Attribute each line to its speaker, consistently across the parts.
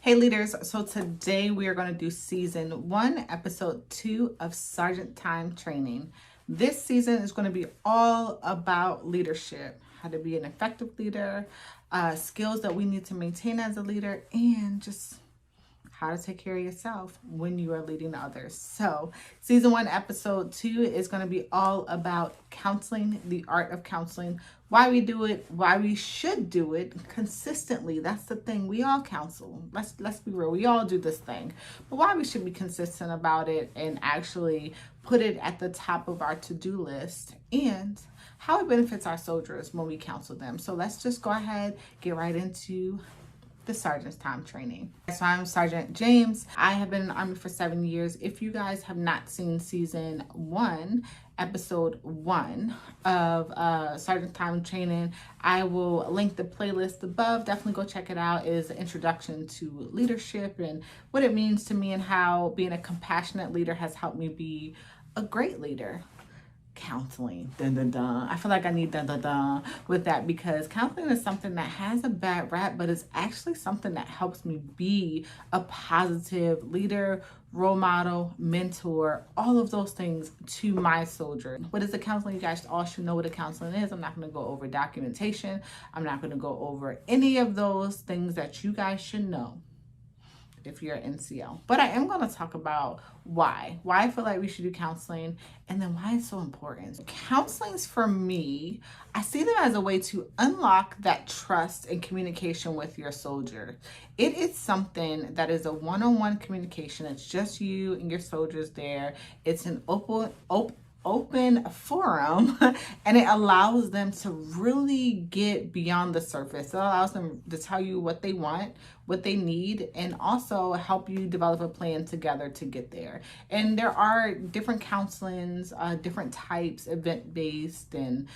Speaker 1: Hey leaders, so today we are going to do season 1, episode 2 of Sergeant Time Training. This season is going to be all about leadership, how to be an effective leader, skills that we need to maintain as a leader, and just how to take care of yourself when you are leading others. So season 1, episode 2 is going to be all about counseling, the art of counseling, why we do it, why we should do it consistently. That's the thing. We all counsel. Let's be real. We all do this thing. But why we should be consistent about it and actually put it at the top of our to-do list, and how it benefits our soldiers when we counsel them. So let's just go ahead, get right into the Sergeant's Time Training. So I'm Sergeant James. I have been in the Army for 7 years. If you guys have not seen season 1, episode 1 of Sergeant Time Training, I will link the playlist above. Definitely go check it out. It is an introduction to leadership and what it means to me and how being a compassionate leader has helped me be a great leader. Counseling, dun dun dun. I feel like I need dun dun dun with that, because counseling is something that has a bad rap, but it's actually something that helps me be a positive leader, role model, mentor, all of those things to my soldier. What is the counseling? You guys all should know what a counseling is. I'm not going to go over documentation. I'm not going to go over any of those things that you guys should know if you're an NCO. But I am going to talk about why I feel like we should do counseling, and then why it's so important. Counseling's, for me, I see them as a way to unlock that trust and communication with your soldier. It is something that is a one-on-one communication. It's just you and your soldiers there. It's an open forum, and it allows them to really get beyond the surface. It allows them to tell you what they want, what they need, and also help you develop a plan together to get there. And there are different counselings, different types, event-based and,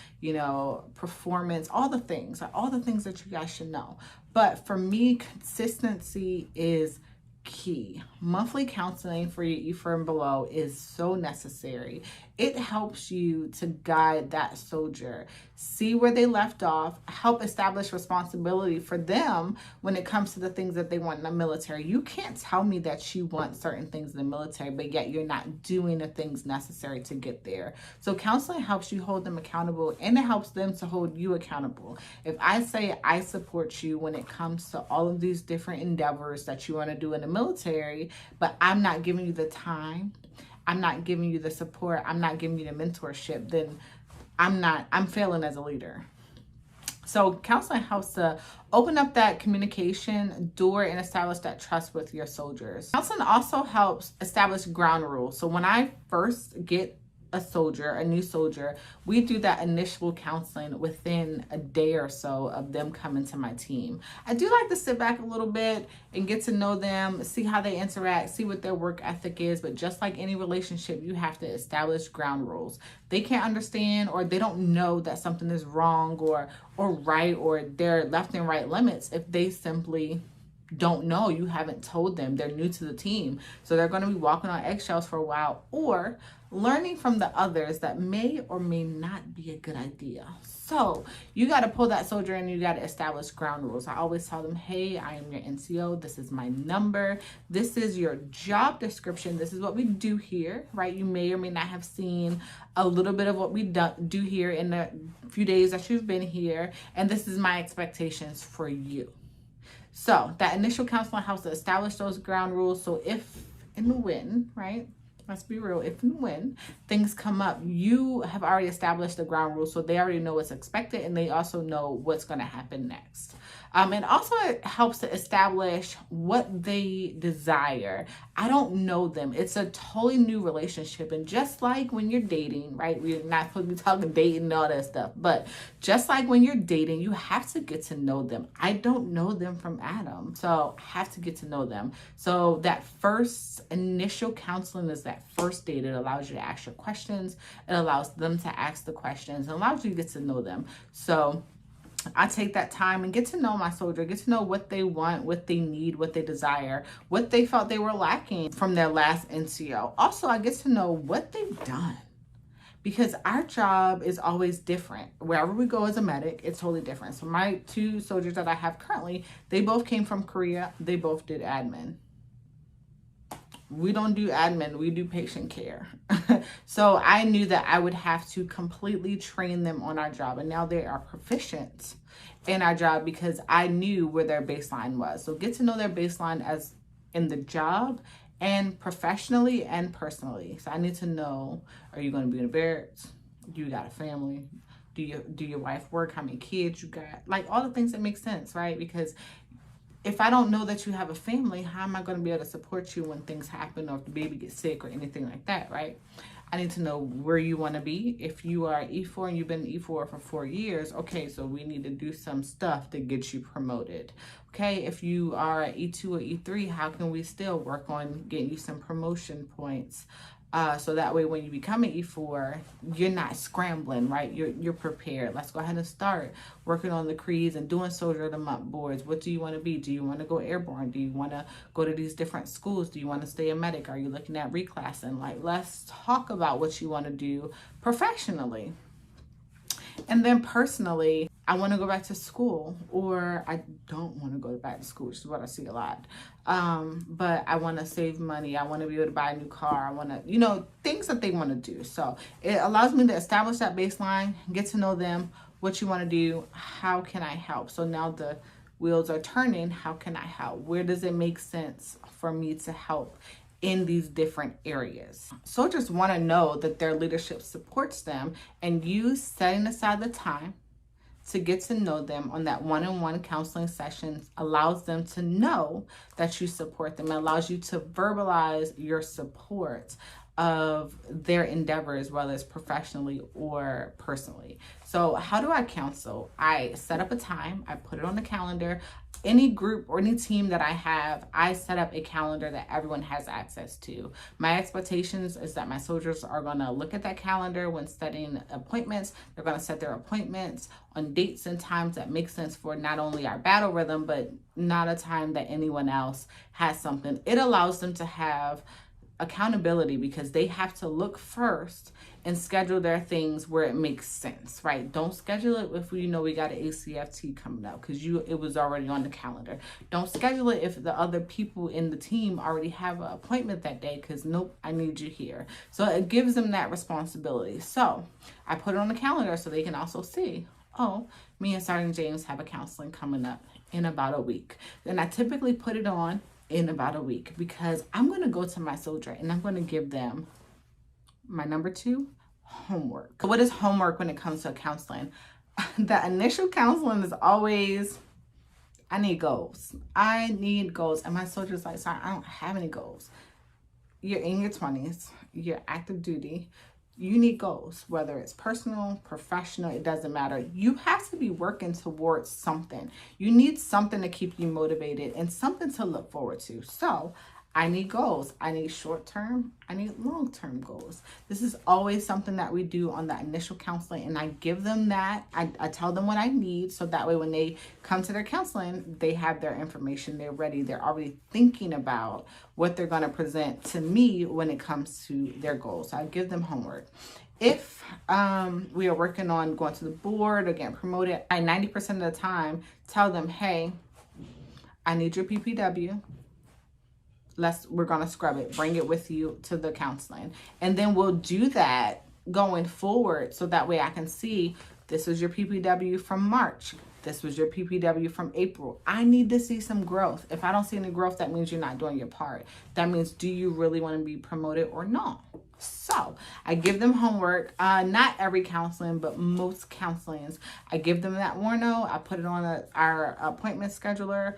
Speaker 1: performance, all the things that you guys should know. But for me, consistency is key. Monthly counseling for you from below is so necessary. It helps you to guide that soldier, see where they left off, help establish responsibility for them when it comes to the things that they want in the military. You can't tell me that you want certain things in the military, but yet you're not doing the things necessary to get there. So counseling helps you hold them accountable, and it helps them to hold you accountable. If I say I support you when it comes to all of these different endeavors that you want to do in the military, but I'm not giving you the time, I'm not giving you the support, I'm not giving you the mentorship, then I'm failing as a leader. So counseling helps to open up that communication door and establish that trust with your soldiers. Counseling also helps establish ground rules. So when I first get a new soldier, we do that initial counseling within a day or so of them coming to my team. I do like to sit back a little bit and get to know them, see how they interact, see what their work ethic is. But just like any relationship, you have to establish ground rules. They can't understand, or they don't know that something is wrong or right, or their left and right limits if they simply don't know. You haven't told them. They're new to the team, so they're going to be walking on eggshells for a while, or learning from the others that may or may not be a good idea. So you got to pull that soldier in, you got to establish ground rules. I always tell them, hey, I am your NCO. This is my number. This is your job description. This is what we do here, right? You may or may not have seen a little bit of what we do here in the few days that you've been here, and this is my expectations for you. So that initial counseling helps to establish those ground rules. So if and when, right? Let's be real, if and when things come up, you have already established the ground rules, so they already know what's expected, and they also know what's going to happen next. And also it helps to establish what they desire. I don't know them. It's a totally new relationship. And just like when you're dating, right? We're not supposed to be talking dating and all that stuff. But just like when you're dating, you have to get to know them. I don't know them from Adam, so I have to get to know them. So that first initial counseling is that first date. It allows you to ask your questions. It allows them to ask the questions, and allows you to get to know them. So I take that time and get to know my soldier, get to know what they want, what they need, what they desire, what they felt they were lacking from their last NCO. Also, I get to know what they've done, because our job is always different. Wherever we go as a medic, it's totally different. So my 2 soldiers that I have currently, they both came from Korea. They both did admin. We don't do admin, we do patient care. So I knew that I would have to completely train them on our job. And now they are proficient in our job because I knew where their baseline was. So get to know their baseline as in the job and professionally and personally. So I need to know, are you going to be in the barracks? Do you got a family? Do your wife work? How many kids you got? Like all the things that make sense, right? Because if I don't know that you have a family, how am I going to be able to support you when things happen or if the baby gets sick or anything like that, right? I need to know where you want to be. If you are E4 and you've been E4 for 4 years, okay, so we need to do some stuff to get you promoted. Okay, if you are E2 or E3, how can we still work on getting you some promotion points? So that way when you become an E4, you're not scrambling, right? You're prepared. Let's go ahead and start working on the creeds and doing soldier of the month boards. What do you want to be? Do you want to go airborne? Do you want to go to these different schools? Do you want to stay a medic? Are you looking at reclassing? Like, let's talk about what you want to do professionally. And then personally, I want to go back to school, or I don't want to go back to school, which is what I see a lot. But I want to save money. I want to be able to buy a new car. I want to, things that they want to do. So it allows me to establish that baseline, get to know them, what you want to do, how can I help? So now the wheels are turning. How can I help? Where does it make sense for me to help in these different areas? Soldiers want to know that their leadership supports them, and you setting aside the time to get to know them on that one-on-one counseling sessions allows them to know that you support them. It allows you to verbalize your support of their endeavors, whether it's professionally or personally. So how do I counsel? I set up a time, I put it on the calendar. Any group or any team that I have, I set up a calendar that everyone has access to. My expectations is that my soldiers are going to look at that calendar when setting appointments. They're going to set their appointments on dates and times that make sense for not only our battle rhythm, but not a time that anyone else has something. It allows them to have accountability because they have to look first and schedule their things where it makes sense, right? Don't schedule it if we got an ACFT coming up because it was already on the calendar. Don't schedule it if the other people in the team already have an appointment that day because nope, I need you here. So it gives them that responsibility. So I put it on the calendar so they can also see, oh, me and Sergeant James have a counseling coming up in about a week. Then I typically put it on in about a week because I'm going to go to my soldier and I'm going to give them my number 2, homework. What is homework when it comes to counseling? The initial counseling is always, I need goals. I need goals. And my soldier's like, sorry, I don't have any goals. You're in your 20s, you're active duty. You need goals, whether it's personal, professional, it doesn't matter. You have to be working towards something. You need something to keep you motivated and something to look forward to. So I need goals. I need short-term. I need long-term goals. This is always something that we do on the initial counseling, and I give them that. I tell them what I need, so that way when they come to their counseling, they have their information. They're ready. They're already thinking about what they're going to present to me when it comes to their goals. So I give them homework. If we are working on going to the board or getting promoted, I 90% of the time tell them, hey, I need your PPW. We're going to scrub it. Bring it with you to the counseling. And then we'll do that going forward. So that way I can see this was your PPW from March. This was your PPW from April. I need to see some growth. If I don't see any growth, that means you're not doing your part. That means, do you really want to be promoted or not? So I give them homework, not every counseling, but most counselings. I give them that warno. I put it on our appointment scheduler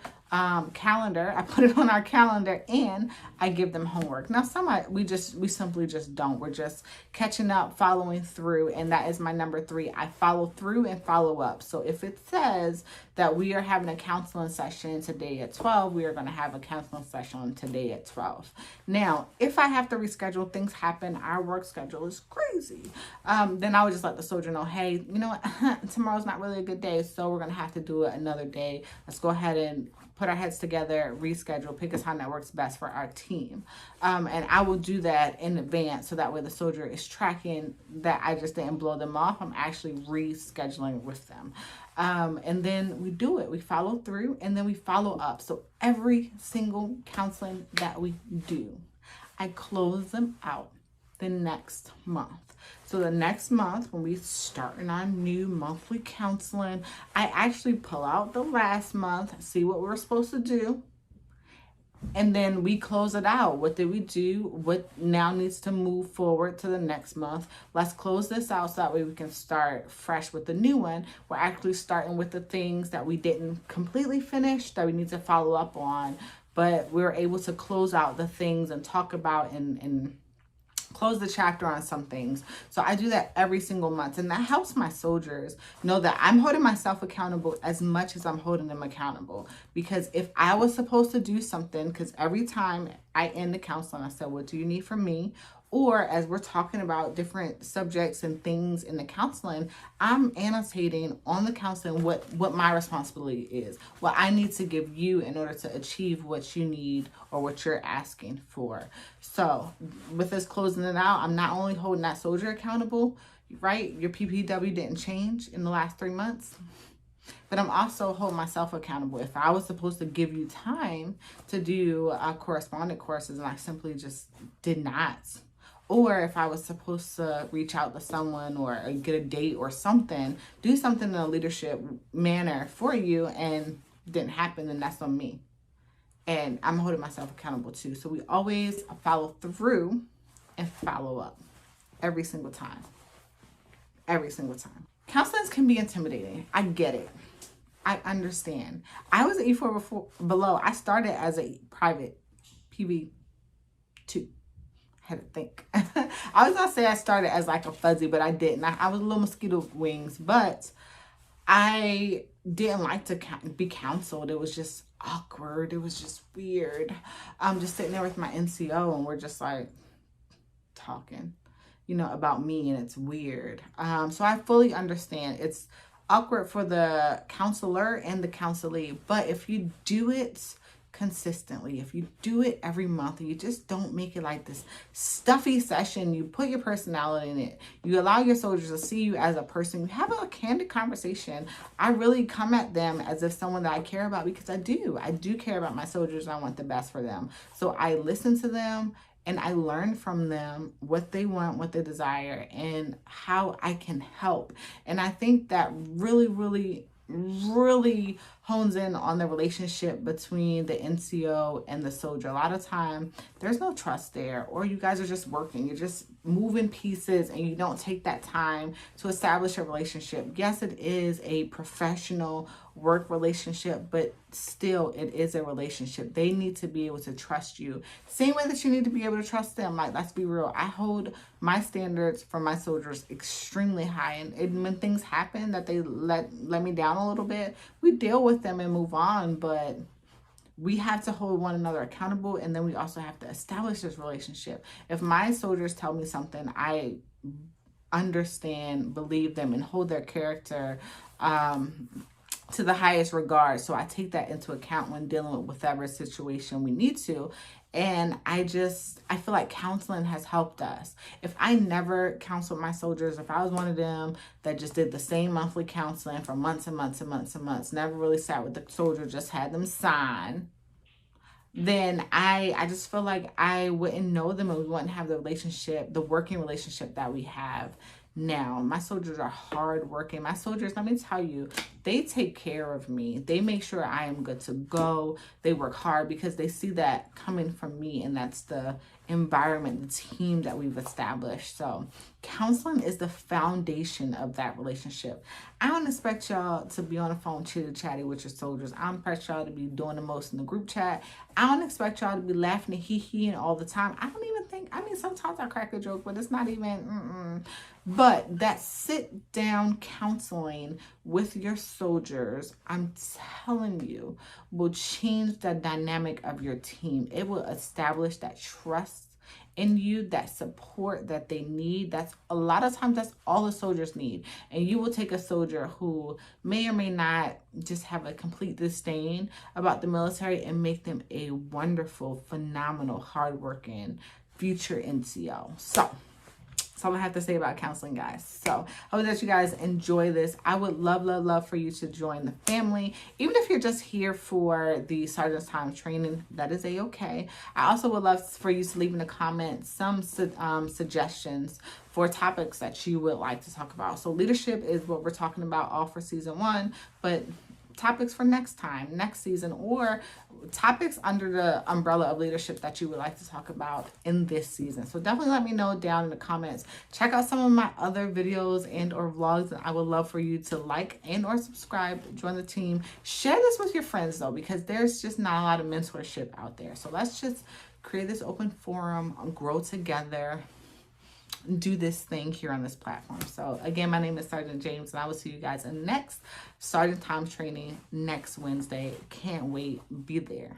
Speaker 1: calendar. I put it on our calendar and I give them homework. Now we simply just don't. We're just catching up, following through. And that is my number 3. I follow through and follow up. So if it says that we are having a counseling session today at 12, we are going to have a counseling session today at 12. Now, if I have to reschedule, things happen, our work schedule is crazy, then I would just let the soldier know, hey, you know what, tomorrow's not really a good day, so we're going to have to do it another day. Let's go ahead and put our heads together, reschedule, pick a time that works best for our team. And I will do that in advance, so that way the soldier is tracking that I just didn't blow them off. I'm actually rescheduling with them. And then we do it. We follow through, and then we follow up. So every single counseling that we do, I close them out the next month. So the next month, when we start in our new monthly counseling, I actually pull out the last month, see what we're supposed to do, and then we close it out. What did we do? What now needs to move forward to the next month? Let's close this out so that way we can start fresh with the new one. We're actually starting with the things that we didn't completely finish, that we need to follow up on, but we were able to close out the things and talk about and close the chapter on some things. So I do that every single month, and that helps my soldiers know that I'm holding myself accountable as much as I'm holding them accountable. Because if I was supposed to do something, because every time I end the counseling, I said, what do you need from me? Or as we're talking about different subjects and things in the counseling, I'm annotating on the counseling what my responsibility is, what I need to give you in order to achieve what you need or what you're asking for. So with us closing it out, I'm not only holding that soldier accountable, right? Your PPW didn't change in the last 3 months. But I'm also holding myself accountable. If I was supposed to give you time to do correspondent courses and I simply just did not, or if I was supposed to reach out to someone or get a date or something, do something in a leadership manner for you and didn't happen, then that's on me. And I'm holding myself accountable too. So we always follow through and follow up every single time. Every single time. Counselings can be intimidating. I get it. I understand. I was an E4 below. I started as a private PV2. Had to think. I was gonna say I started as like a fuzzy, but I didn't. I was a little mosquito wings, but I didn't like to be counseled. It was just awkward. It was just weird. I'm just sitting there with my NCO and we're just like talking, about me, and it's weird. So I fully understand. It's awkward for the counselor and the counselee, but if you do it consistently, if you do it every month, and you just don't make it like this stuffy session, you put your personality in it, you allow your soldiers to see you as a person, you have a candid conversation. I really come at them as if someone that I care about, because I do care about my soldiers, and I want the best for them. So I listen to them and I learn from them what they want, what they desire, and how I can help. And I think that really, really, really hones in on the relationship between the NCO and the soldier. A lot of time there's no trust there, or you guys are just working, you're just moving pieces, and you don't take that time to establish a relationship. Yes, it is a professional work relationship, but still it is a relationship. They need to be able to trust you same way that you need to be able to trust them. Like, let's be real, I hold my standards for my soldiers extremely high, and when things happen that they let me down a little bit, we deal with them and move on. But we have to hold one another accountable, and then we also have to establish this relationship. If my soldiers tell me something, I understand, believe them, and hold their character to the highest regard. So I take that into account when dealing with whatever situation we need to. And I feel like counseling has helped us. If I never counseled my soldiers, if I was one of them that just did the same monthly counseling for months and months and months and months, never really sat with the soldier, just had them sign, then I just feel like I wouldn't know them, and we wouldn't have the relationship, the working relationship that we have now. My soldiers are hard working. My soldiers, let me tell you, they take care of me. They make sure I am good to go. They work hard because they see that coming from me, and that's the environment, the team that we've established. So counseling is the foundation of that relationship. I don't expect y'all to be on the phone chitty-chatty with your soldiers. I don't expect y'all to be doing the most in the group chat. I don't expect y'all to be laughing and hee-heeing all the time. I I mean, sometimes I crack a joke, but it's not even, But that sit down counseling with your soldiers, I'm telling you, will change the dynamic of your team. It will establish that trust in you, that support that they need. That's a lot of times that's all the soldiers need. And you will take a soldier who may or may not just have a complete disdain about the military and make them a wonderful, phenomenal, hardworking future NCO. So that's all I have to say about counseling, guys. So I hope that you guys enjoy this. I would love for you to join the family. Even if you're just here for the Sergeant's Time training, that is a-okay. I also would love for you to leave in the comments some suggestions for topics that you would like to talk about. So leadership is what we're talking about all for season 1, but topics for next time, next season, or topics under the umbrella of leadership that you would like to talk about in this season. So definitely let me know down in the comments. Check out some of my other videos and or vlogs, and I would love for you to like and or subscribe, join the team. Share this with your friends though, because there's just not a lot of mentorship out there. So let's just create this open forum, grow together, do this thing here on this platform. So again, my name is Sergeant James, and I will see you guys in the next Sergeant Time training next Wednesday. Can't wait. Be there.